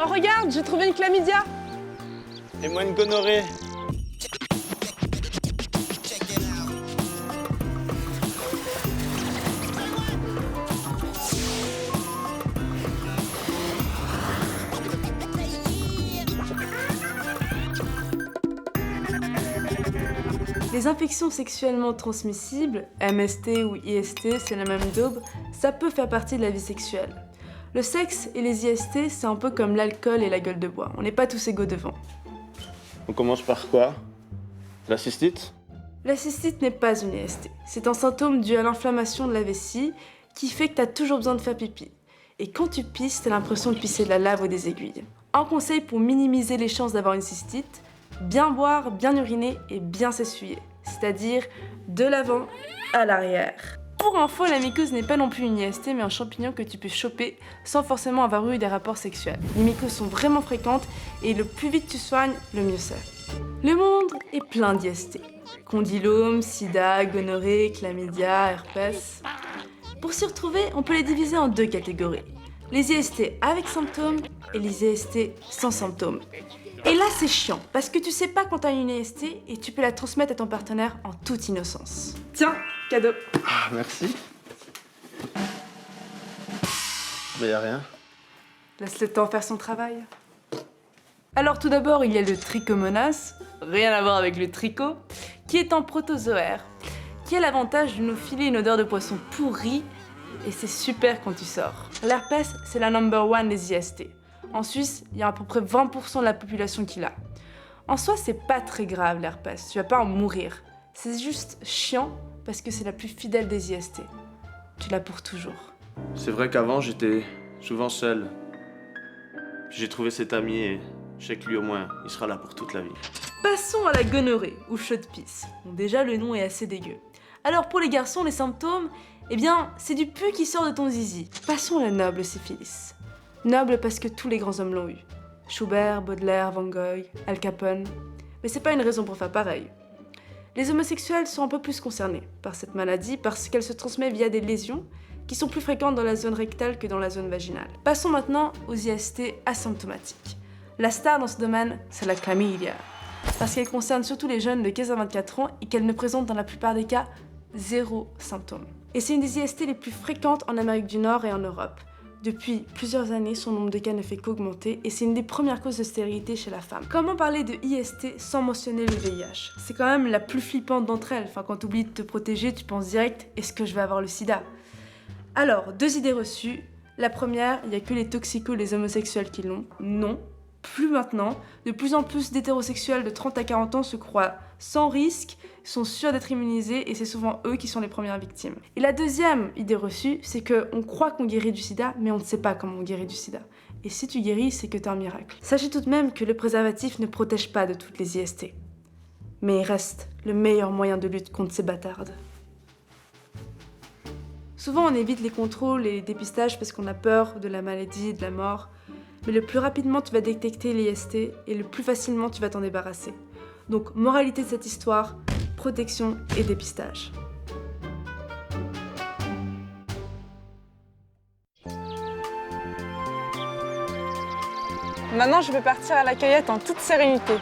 Oh regarde, j'ai trouvé une chlamydia. Et moi une gonorrhée. Les infections sexuellement transmissibles, MST ou IST, c'est la même daube, ça peut faire partie de la vie sexuelle. Le sexe et les IST, c'est un peu comme l'alcool et la gueule de bois, on n'est pas tous égaux devant. On commence par quoi? La cystite? La cystite n'est pas une IST, c'est un symptôme dû à l'inflammation de la vessie qui fait que tu as toujours besoin de faire pipi. Et quand tu pisses, tu as l'impression de pisser de la lave ou des aiguilles. Un conseil pour minimiser les chances d'avoir une cystite, bien boire, bien uriner et bien s'essuyer, c'est-à-dire de l'avant à l'arrière. Pour info, la mycose n'est pas non plus une IST mais un champignon que tu peux choper sans forcément avoir eu des rapports sexuels. Les mycoses sont vraiment fréquentes et le plus vite tu soignes, le mieux c'est. Le monde est plein d'IST. Condylome, sida, gonorrhée, chlamydia, herpès. Pour s'y retrouver, on peut les diviser en deux catégories. Les IST avec symptômes et les IST sans symptômes. Et là, c'est chiant, parce que tu sais pas quand t'as une IST et tu peux la transmettre à ton partenaire en toute innocence. Tiens, cadeau. Ah, merci. Mais y a rien. Laisse le temps faire son travail. Alors tout d'abord, il y a le trichomonas, rien à voir avec le tricot, qui est un protozoaire, qui a l'avantage de nous filer une odeur de poisson pourri, et c'est super quand tu sors. L'herpès, c'est la number one des IST. En Suisse, il y a à peu près 20% de la population qui l'a. En soi, c'est pas très grave l'herpès, tu vas pas en mourir. C'est juste chiant parce que c'est la plus fidèle des IST. Tu l'as pour toujours. C'est vrai qu'avant, j'étais souvent seul. Puis j'ai trouvé cet ami et je sais que lui au moins, il sera là pour toute la vie. Passons à la gonorrhée, ou chaude pisse. Bon, déjà, le nom est assez dégueu. Alors pour les garçons, les symptômes, eh bien, c'est du pu qui sort de ton zizi. Passons à la noble syphilis. Noble parce que tous les grands hommes l'ont eu. Schubert, Baudelaire, Van Gogh, Al Capone. Mais c'est pas une raison pour faire pareil. Les homosexuels sont un peu plus concernés par cette maladie parce qu'elle se transmet via des lésions qui sont plus fréquentes dans la zone rectale que dans la zone vaginale. Passons maintenant aux IST asymptomatiques. La star dans ce domaine, c'est la chlamydia. Parce qu'elle concerne surtout les jeunes de 15 à 24 ans et qu'elle ne présente dans la plupart des cas zéro symptôme. Et c'est une des IST les plus fréquentes en Amérique du Nord et en Europe. Depuis plusieurs années, son nombre de cas ne fait qu'augmenter et c'est une des premières causes de stérilité chez la femme. Comment parler de IST sans mentionner le VIH? C'est quand même la plus flippante d'entre elles. Enfin, quand tu oublies de te protéger, tu penses direct « est-ce que je vais avoir le sida ?» Alors, deux idées reçues. La première, il n'y a que les toxicos, les homosexuels qui l'ont. Non, plus maintenant. De plus en plus d'hétérosexuels de 30 à 40 ans se croient sans risque, sont sûrs d'être immunisés et c'est souvent eux qui sont les premières victimes. Et la deuxième idée reçue, c'est qu'on croit qu'on guérit du sida, mais on ne sait pas comment on guérit du sida. Et si tu guéris, c'est que t'es un miracle. Sachez tout de même que le préservatif ne protège pas de toutes les IST. Mais il reste le meilleur moyen de lutte contre ces bâtardes. Souvent on évite les contrôles et les dépistages parce qu'on a peur de la maladie et de la mort. Mais le plus rapidement tu vas détecter l'IST et le plus facilement tu vas t'en débarrasser. Donc, moralité de cette histoire, protection et dépistage. Maintenant, je peux partir à la cueillette en toute sérénité.